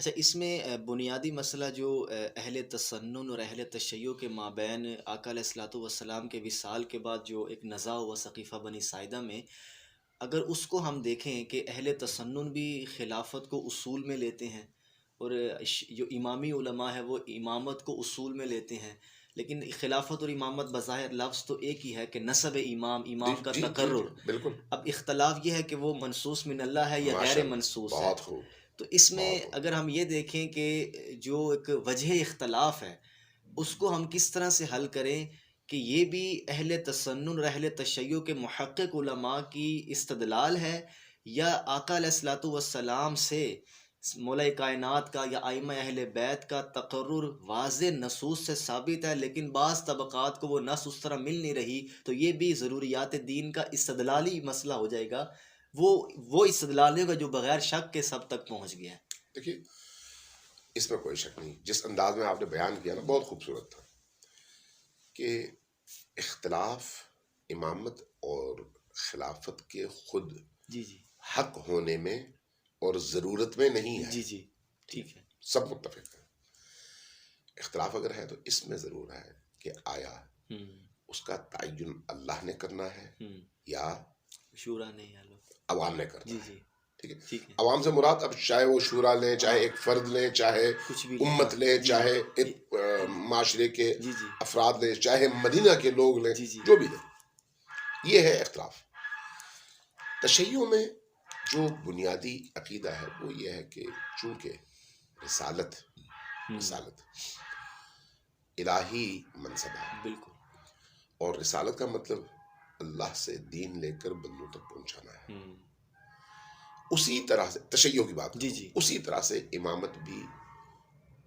اچھا، اس میں بنیادی مسئلہ جو اہل تسنن اور اہل تشیع کے مابین آقا علیہ الصلوۃ والسلام کے وصال کے بعد جو ایک نزاع ہوا ثقیفہ بنی ساعدہ میں، اگر اس کو ہم دیکھیں کہ اہل تسنن بھی خلافت کو اصول میں لیتے ہیں، اور جو امامی علماء ہے وہ امامت کو اصول میں لیتے ہیں، لیکن خلافت اور امامت بظاہر لفظ تو ایک ہی ہے کہ نسب امام، جی امام کا جی جی جی تقرر۔ بالکل. اب اختلاف یہ ہے کہ وہ منصوص من اللہ ہے یا ماشاء غیر اللہ، منصوص ہے۔ بہت خوب، تو اس میں بہت خوب. اگر ہم یہ دیکھیں کہ جو ایک وجہ اختلاف ہے اس کو ہم کس طرح سے حل کریں کہ یہ بھی اہل تسنن اور اہل تشیع کے محقق علماء کی استدلال ہے، یا آقا علیہ الصلوۃ والسلام سے مولا کائنات کا یا ائمہ اہل بیت کا تقرر واضح نصوص سے ثابت ہے، لیکن بعض طبقات کو وہ نص اس طرح مل نہیں رہی، تو یہ بھی ضروریات دین کا استدلالی مسئلہ ہو جائے گا، وہ استدلال ہوگا جو بغیر شک کے سب تک پہنچ گیا ہے۔ دیکھیے، اس میں کوئی شک نہیں، جس انداز میں آپ نے بیان کیا نا بہت خوبصورت تھا کہ اختلاف امامت اور خلافت کے خود جی جی حق ہونے میں اور ضرورت میں نہیں ہے. جی جی ٹھیک ہے۔ سب متفق ہیں. اختلاف اگر ہے تو اس میں ضرور ہے کہ آیا ہوں اس کا تعین اللہ نے کرنا ہے ہوں یا شورا نہیں ہے لوگ۔ عوام نے کرنا جی ہے. جی ٹھیک ہے. ٹھیک ہے، عوام سے مراد اب چاہے وہ شورا لیں، چاہے ایک فرد لیں، چاہے کچھ بھی لیں، ہاں امت لیں، جی چاہے جی معاشرے کے جی جی افراد لیں، چاہے مدینہ کے لوگ لیں، جی جی جو بھی لیں. یہ ہے اختلاف. تشیع میں جو بنیادی عقیدہ ہے وہ یہ ہے کہ چونکہ رسالت رسالت الہی منصب ہے، بالکل اور رسالت کا مطلب اللہ سے دین لے کر بندوں تک پہنچانا ہے. اسی طرح سے تشیع کی بات جی کروں، جی اسی طرح سے امامت بھی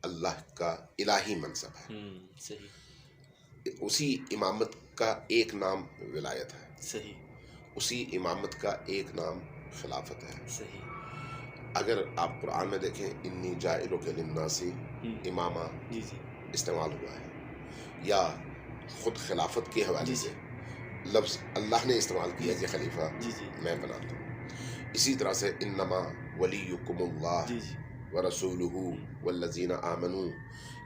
اللہ کا الہی منصب ہے. صحیح اسی امامت کا ایک نام ولایت ہے، صحیح اسی امامت کا ایک نام خلافت ہے. صحیح اگر آپ قرآن میں دیکھیں انی جاعلک للناس امامہ جی جی استعمال ہوا ہے، یا خود خلافت کے حوالے جی سے جی لفظ اللہ نے استعمال جی کیا کہ خلیفہ جی جی میں بناتا ہوں. اسی طرح سے انما ولیکم اللہ جی جی ورسولہ والذین آمنوا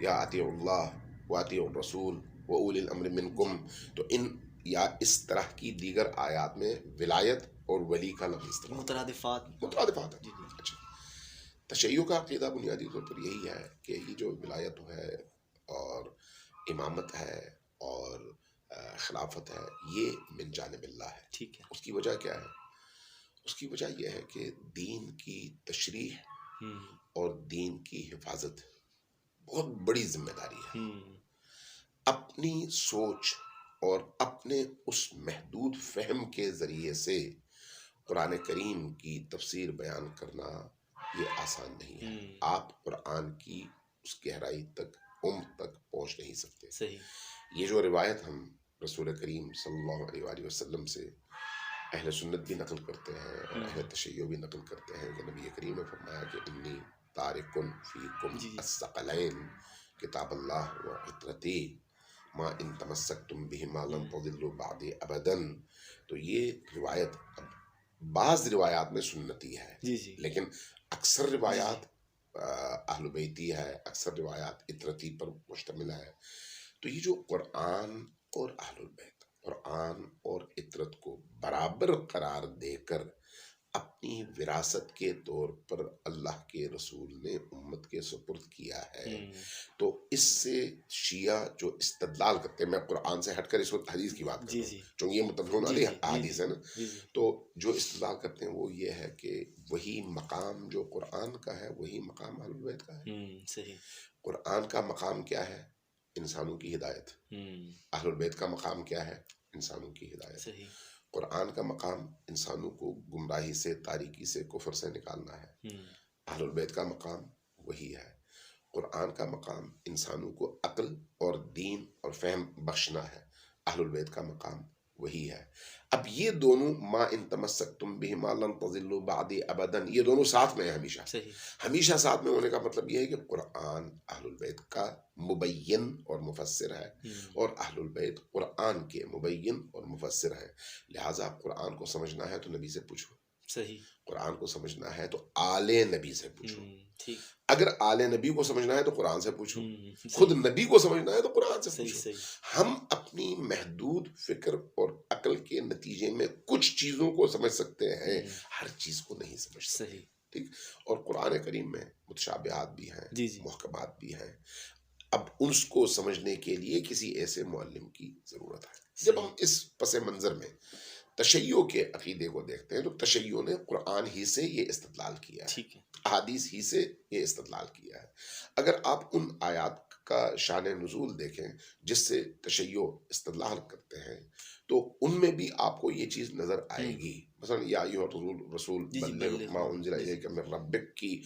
یا اطیعوا اللہ واطیعوا الرسول واولی الامر منکم. تو ان یا اس طرح کی دیگر آیات میں ولایت اور ولی کا لفظ استعمال مترادفات، ہاں مترادفات ہے. جی جی اچھا، تشیع کا عقیدہ بنیادی طور پر یہی ہے کہ یہ جو ولایت ہے اور امامت ہے اور خلافت ہے یہ من جانب اللہ ہے. ٹھیک ہے۔ اس کی وجہ کیا ہے؟ اس کی وجہ یہ ہے کہ دین کی تشریح اور دین کی حفاظت بہت بڑی ذمہ داری ہے. اپنی سوچ اور اپنے اس محدود فہم کے ذریعے سے قرآن کریم کی تفسیر بیان کرنا یہ آسان نہیں ہے. آپ قرآن کی اس گہرائی تک، عمق تک پہنچ نہیں سکتے. صحیح یہ جو روایت ہم رسول کریم صلی اللہ علیہ وآلہ وسلم سے اہل سنت بھی نقل کرتے ہیں اور اہل تشیع بھی نقل کرتے ہیں کہ نبی کریم نے فرمایا کہ انی تارکن فیکم جی جی الثقلین کتاب اللہ و عطرتی ما ان تمسکتم بہما لن تضلوا بعدی ابدا. تو یہ روایت بعض روایات میں سنتی ہے، جی جی لیکن اکثر روایات اہل بیتی ہے، اکثر روایات عطرتی پر مشتمل ہے. تو یہ جو قرآن اور اہل البیت، قرآن اور عطرت کو برابر قرار دے کر اپنی وراثت کے طور پر اللہ کے رسول نے امت کے سپرد کیا ہے، تو اس سے شیعہ جو استدلال کرتے ہیں، میں قرآن سے ہٹ کر اس وقت حدیث کی بات جی کرتا ہوں جی چونکہ یہ متفقون جی علیہ جی احادیث ہے نا، جی جی تو جو استدلال کرتے ہیں وہ یہ ہے کہ وہی مقام جو قرآن کا ہے وہی مقام اہل بیت کا ہے. صحیح قرآن کا مقام کیا ہے؟ انسانوں کی ہدایت. اہل بیت کا مقام کیا ہے؟ انسانوں کی ہدایت. صحیح قرآن کا مقام انسانوں کو گمراہی سے، تاریکی سے، کفر سے نکالنا ہے. اہل بیت کا مقام وہی ہے. قرآن کا مقام انسانوں کو عقل اور دین اور فہم بخشنا ہے. اہل بیت کا مقام وہی ہے. اب یہ دونوں ما ان تمسکتم بہما لن تضلوا بعدی ابدا، یہ دونوں ساتھ میں ہیں ہمیشہ. صحیح ہمیشہ ساتھ میں ہونے کا مطلب یہ ہے کہ قرآن اہل البیت کا مبین اور مفسر ہے، اور اہل البیت قرآن کے مبین اور مفسر ہیں. لہٰذا قرآن کو سمجھنا ہے تو نبی سے پوچھو، صحیح. قرآن کو سمجھنا ہے تو آل نبی سے پوچھو. ٹھیک. اگر آل نبی کو سمجھنا ہے تو قرآن سے پوچھو. خود صحیح. نبی کو سمجھنا ہے تو قرآن سے صحیح پوچھو. صحیح. ہم اپنی محدود فکر اور عقل کے نتیجے میں کچھ چیزوں کو سمجھ سکتے ہیں، ہر چیز کو نہیں سمجھ سکتے. صحیح. ٹھیک. اور قرآن کریم میں متشابہات بھی ہیں، جی جی. محکمات بھی ہیں. اب اس کو سمجھنے کے لیے کسی ایسے معلم کی ضرورت ہے. جب ہم اس پس منظر میں تشیع کے عقیدے کو دیکھتے ہیں تو تشیع نے قرآن ہی سے یہ استدلال کیا ہے، ٹھیک ہے. احادیث ہی سے یہ استدلال کیا ہے. اگر آپ ان آیات کا شان نزول دیکھیں جس سے تشیع استدلال کرتے ہیں تو ان میں بھی آپ کو یہ چیز نظر آئے گی. مثلا یا ایھا رسول جی جی. بلغ ما انزل الیک من ربک کی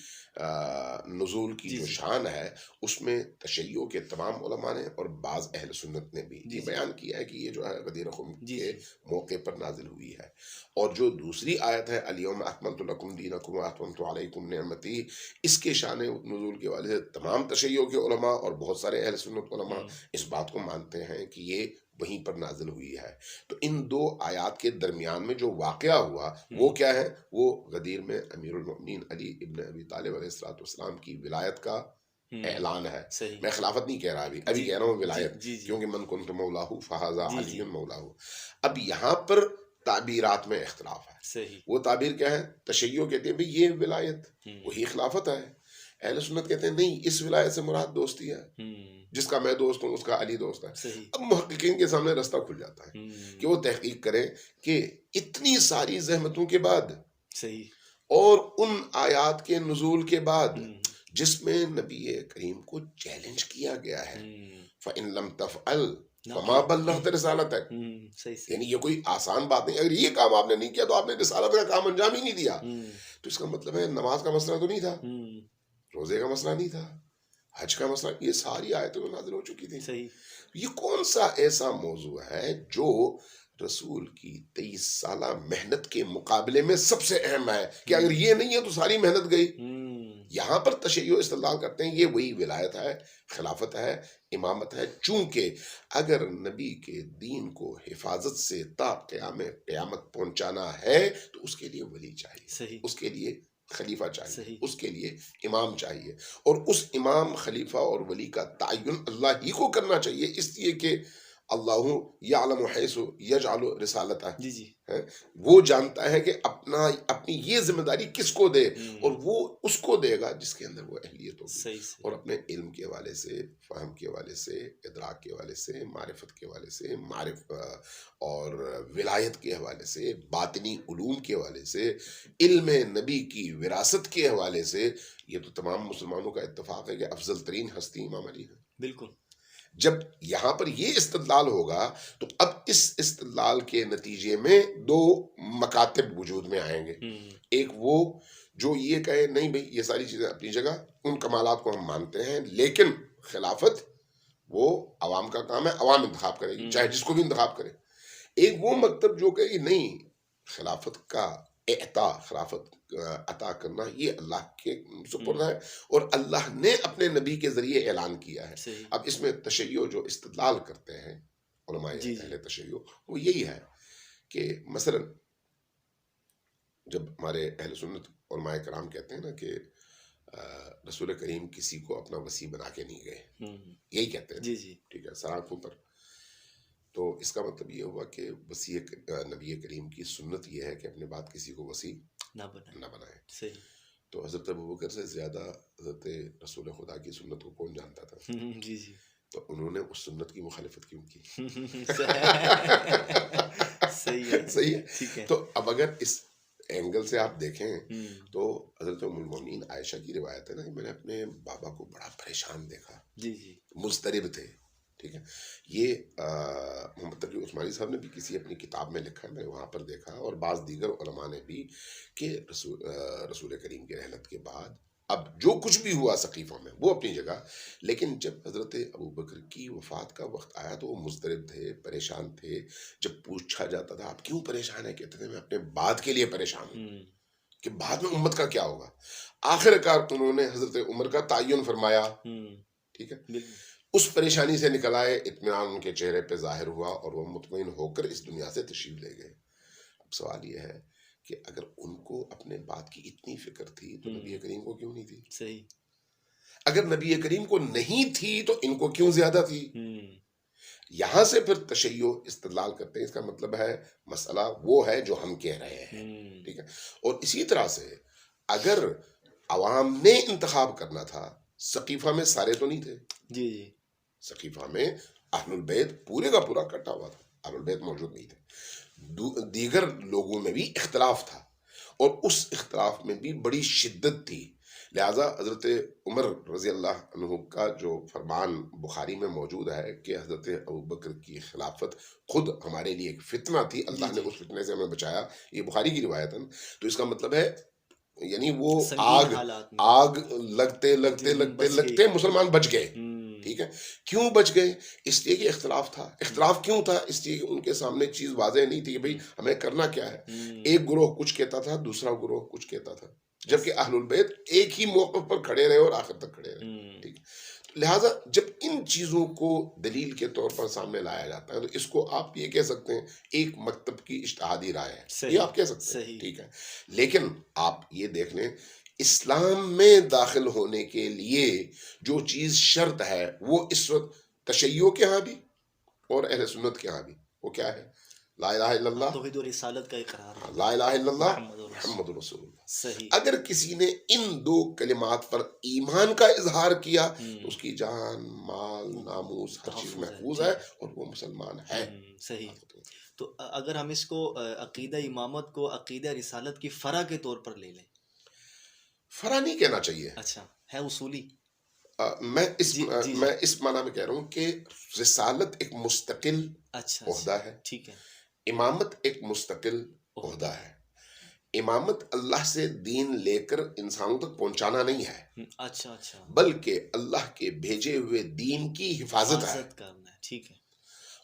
نزول کی جو شان ہے اس میں تشیع کے تمام علماء نے اور بعض اہل سنت نے بھی یہ بیان کیا ہے کہ یہ جو ہے غدیر خم کے موقع پر نازل ہوئی ہے. اور جو دوسری آیت ہے الیوم اکملت لکم دینکم واتممت علیکم نعمتی، اس کے شان نزول کے والے سے تمام تشیع کے علماء اور بہت سارے اہل سنت علماء اس بات کو مانتے ہیں کہ یہ وہیں پر نازل ہوئی ہے. تو ان دو آیات کے درمیان میں جو واقعہ ہوا وہ کیا ہے؟ وہ غدیر میں امیر المؤمنین علی ابن ابی طالب علیہ الصلوۃ والسلام کی ولایت کا اعلان ہے. میں خلافت نہیں کہہ رہا، ابھی کہہ رہا ہوں ولایت، کیونکہ من کنت مولاہ فہذا علی مولاہ. اب یہاں پر تعبیرات میں اختلاف ہے. وہ تعبیر کیا ہے؟ تشیع کہتے ہیں یہ ولایت وہی خلافت ہے. اہل سنت کہتے ہیں نہیں، اس ولایت سے مراد دوستی ہے، جس کا میں دوست ہوں اس کا علی دوست ہے. اب محققین کے سامنے رستہ کھل جاتا ہے کہ وہ تحقیق کریں کہ اتنی ساری زحمتوں کے بعد اور ان آیات کے نزول کے بعد جس میں نبی کریم کو چیلنج کیا گیا ہے، فَإِن لَمْ تَفْعَلْ فَمَا بَلَّغْتَ رِسَالَتَكَ، یعنی یہ کوئی آسان بات نہیں. اگر یہ کام آپ نے نہیں کیا تو آپ نے رسالت کا کام انجام ہی نہیں دیا. تو اس کا مطلب ہے نماز کا مسئلہ تو نہیں تھا، روزے کا مسئلہ نہیں تھا، حج کا مسئلہ، یہ ساری آیتیں نازل ہو چکی تھی. یہ کون سا ایسا موضوع ہے جو رسول کی 23 سالہ محنت کے مقابلے میں سب سے اہم ہے کہ اگر یہ نہیں ہے تو ساری محنت گئی. یہاں پر تشیع استدلال کرتے ہیں یہ وہی ولایت ہے، خلافت ہے، امامت ہے. چونکہ اگر نبی کے دین کو حفاظت سے تا قیامت پہنچانا ہے تو اس کے لیے ولی چاہیے، اس کے لیے خلیفہ چاہیے، اس کے لیے امام چاہیے. اور اس امام، خلیفہ اور ولی کا تعین اللہ ہی کو کرنا چاہیے، اس لیے کہ اللہ یعلم حیث یجعل رسالتہ، وہ جانتا ہے کہ اپنی یہ ذمہ داری کس کو دے، اور وہ اس کو دے گا جس کے اندر وہ اہلیت ہوگی. اور اپنے علم کے حوالے سے، فہم کے حوالے سے، ادراک کے حوالے سے، معرفت کے حوالے سے، اور ولایت کے حوالے سے، باطنی علوم کے حوالے سے، علم نبی کی وراثت کے حوالے سے، یہ تو تمام مسلمانوں کا اتفاق ہے کہ افضل ترین ہستی امام علی ہے. بالکل. جب یہاں پر یہ استدلال ہوگا تو اب اس استدلال کے نتیجے میں دو مکاتب وجود میں آئیں گے. ایک وہ جو یہ کہے نہیں بھئی یہ ساری چیزیں اپنی جگہ، ان کمالات کو ہم مانتے ہیں، لیکن خلافت وہ عوام کا کام ہے، عوام انتخاب کرے گی چاہے جس کو بھی انتخاب کرے. ایک وہ مکتب جو کہ نہیں، خلافت کا خلافت عطا کرنا یہ اللہ کے سپرد ہے اور اللہ نے اپنے نبی کے ذریعے اعلان کیا ہے. اب اس میں تشیع جو استدلال کرتے ہیں علماء اہل تشیع، وہ یہی ہے کہ مثلا جب ہمارے اہل سنت علماء کرام کہتے ہیں نا کہ رسول کریم کسی کو اپنا وصی بنا کے نہیں گئے، یہی کہتے ہیں، ٹھیک ہے، سراغوں پر. تو اس کا مطلب یہ ہوا کہ وصی نبی کریم کی سنت یہ ہے کہ اپنے بعد کسی کو وصی نہ بنائے. تو حضرت ابوبکر سے زیادہ حضرت رسول خدا کی سنت کو کون جانتا تھا؟ تو انہوں نے اس سنت کی مخالفت کیوں کی؟ صحیح ہے. تو اب اگر اس اینگل سے آپ دیکھیں تو حضرت ام المومنین عائشہ کی روایت ہے نا کہ میں نے اپنے بابا کو بڑا پریشان دیکھا، مضطرب تھے. ٹھیک ہے. یہ محمد تقی عثمانی صاحب نے بھی کسی اپنی کتاب میں لکھا ہے، میں وہاں پر دیکھا، اور بعض دیگر علماء نے بھی، کہ رسول کریم کی رحلت کے بعد اب جو کچھ بھی ہوا سقیفہ میں وہ اپنی جگہ، لیکن جب حضرت ابوبکر کی وفات کا وقت آیا تو وہ مضطرب تھے، پریشان تھے. جب پوچھا جاتا تھا آپ کیوں پریشان ہیں، کہتے تھے میں اپنے بعد کے لیے پریشان ہوں کہ بعد میں امت کا کیا ہوگا. آخر کار انہوں نے حضرت عمر کا تعین فرمایا. ٹھیک ہے. اس پریشانی سے نکل آئے، اطمینان ان کے چہرے پہ ظاہر ہوا اور وہ مطمئن ہو کر اس دنیا سے تشریف لے گئے. اب سوال یہ ہے کہ اگر ان کو اپنے بات کی اتنی فکر تھی تو نبی کریم کو کیوں نہیں تھی؟ صحیح. اگر نبی کریم کو نہیں تھی تو ان کو کیوں زیادہ تھی؟ یہاں سے پھر تشیع استدلال کرتے ہیں، اس کا مطلب ہے مسئلہ وہ ہے جو ہم کہہ رہے ہیں، ٹھیک ہے. اور اسی طرح سے اگر عوام نے انتخاب کرنا تھا، سقیفہ میں سارے تو نہیں تھے، جی جی. سقیفہ میں اہل البیت پورے کا پورا کٹا ہوا تھا، اہل البیت موجود نہیں تھے، دیگر لوگوں میں بھی اختلاف تھا، اور اس اختلاف میں بھی بڑی شدت تھی. لہذا حضرت عمر رضی اللہ عنہ کا جو فرمان بخاری میں موجود ہے کہ حضرت ابوبکر کی خلافت خود ہمارے لیے ایک فتنہ تھی، اللہ نے اس فتنے سے ہمیں بچایا، یہ بخاری کی روایت ہے. تو اس کا مطلب ہے یعنی وہ آگ لگتے لگتے لگتے لگتے مسلمان بچ گئے. ٹھیک ہے. کیوں بچ گئے؟ اس لیے کہ اختلاف تھا. اختلاف کیوں تھا؟ اس لیے کہ ان کے سامنے چیز واضح نہیں تھی کہ بھئی ہمیں کرنا کیا ہے. ایک گروہ کچھ کہتا تھا، دوسرا گروہ کچھ کہتا تھا، جبکہ اہل البیت ایک ہی موقف پر کھڑے رہے اور آخر تک کھڑے رہے. ٹھیک. لہٰذا جب ان چیزوں کو دلیل کے طور پر سامنے لایا جاتا ہے تو اس کو آپ یہ کہہ سکتے ہیں ایک مکتب کی اجتہادی رائے ہے، یہ آپ کہہ سکتے ہیں. ٹھیک ہے. لیکن آپ یہ دیکھ لیں اسلام میں داخل ہونے کے لیے جو چیز شرط ہے وہ اس وقت تشیع کے ہاں بھی اور اہل سنت کے ہاں بھی، وہ کیا ہے؟ لا الہ الا اللہ، توحید و رسالت کا اقرار، لا الہ الا اللہ محمد رسول اللہ. صحیح. اگر کسی نے ان دو کلمات پر ایمان کا اظہار کیا تو اس کی جان، مال، ناموس ہر چیز محفوظ ہے اور وہ مسلمان ہے. صحیح. تو اگر ہم اس کو عقیدہ امامت کو عقیدہ رسالت کی فرع کے طور پر لے لیں، فرع نہیں کہنا چاہیے. اچھا ہے اصولی. میں اس معنی میں کہہ رہا ہوں کہ رسالت ایک مستقل عہدہ ہے، ٹھیک ہے. امامت ایک مستقل عہدہ ہے. امامت اللہ سے دین لے کر انسانوں تک پہنچانا نہیں ہے، اچھا بلکہ اللہ کے بھیجے ہوئے دین کی حفاظت ہے. کرنا ہے. ٹھیک ہے.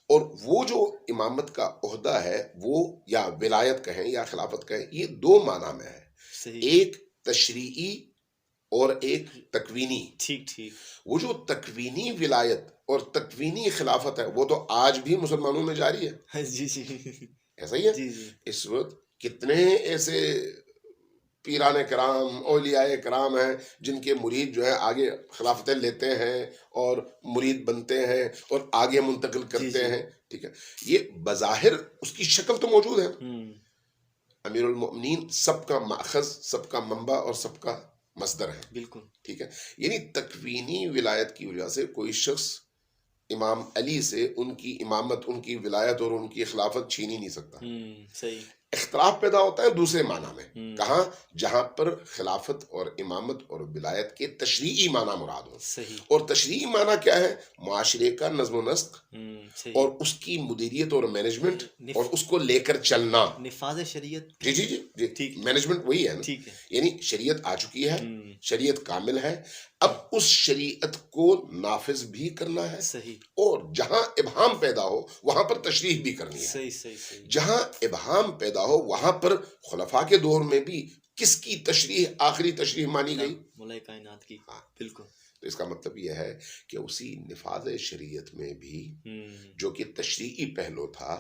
اور وہ جو امامت کا عہدہ ہے وہ یا ولایت کہیں یا خلافت کہیں، یہ دو معنی میں ہے، ایک تشریعی اور ایک تکوینی. ٹھیک. وہ جو تکوینی ولایت اور تکوینی خلافت ہے وہ تو آج بھی مسلمانوں میں جاری ہے. جی ایسا ہی ہے. اس وقت کتنے ایسے پیران کرام، اولیاء کرام ہیں جن کے مرید جو ہے آگے خلافتیں لیتے ہیں اور مرید بنتے ہیں اور آگے منتقل کرتے ہیں. ٹھیک ہے. یہ بظاہر اس کی شکل تو موجود ہے، امیر المؤمنین سب کا ماخذ، سب کا منبع اور سب کا مصدر ہے. بالکل. ٹھیک ہے. یعنی تکوینی ولایت کی وجہ سے کوئی شخص امام علی سے ان کی امامت، ان کی ولایت اور ان کی خلافت چھین ہی نہیں سکتا. صحیح. اختلاف پیدا ہوتا ہے دوسرے معنی میں. کہاں؟ جہاں پر خلافت اور امامت اور ولایت کے تشریعی معنی مراد ہو. صحیح. اور تشریعی معنی کیا ہے؟ معاشرے کا نظم و نسق اور اس کی مدیریت اور مینجمنٹ اور اس کو لے کر چلنا، نفاذ شریعت. جی مینجمنٹ وہی ہے نا. ٹھیک ہے. یعنی شریعت آ چکی ہے، شریعت کامل ہے، اب اس شریعت کو نافذ بھی کرنا ہے. صحیح. اور جہاں ابہام پیدا ہو وہاں پر تشریح بھی کرنی ہے. صحیح. جہاں ابہام پیدا ہو وہاں پر خلفاء کے دور میں بھی کس کی تشریح آخری تشریح مانی گئی؟ مولا کائنات کی. بالکل. تو اس کا مطلب یہ ہے کہ اسی نفاذ شریعت میں بھی جو کہ تشریعی پہلو تھا،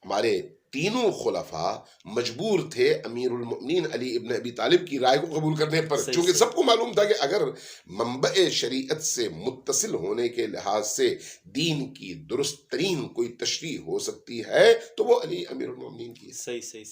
ہمارے تینوں خلفاء مجبور تھے امیر المؤمنین علی ابن ابی طالب کی رائے کو قبول کرنے پر، چونکہ سب کو معلوم تھا کہ اگر منبع شریعت سے متصل ہونے کے لحاظ سے دین کی درست ترین کوئی تشریح ہو سکتی ہے تو وہ علی امیر المؤمنین کی ہے. صحیح.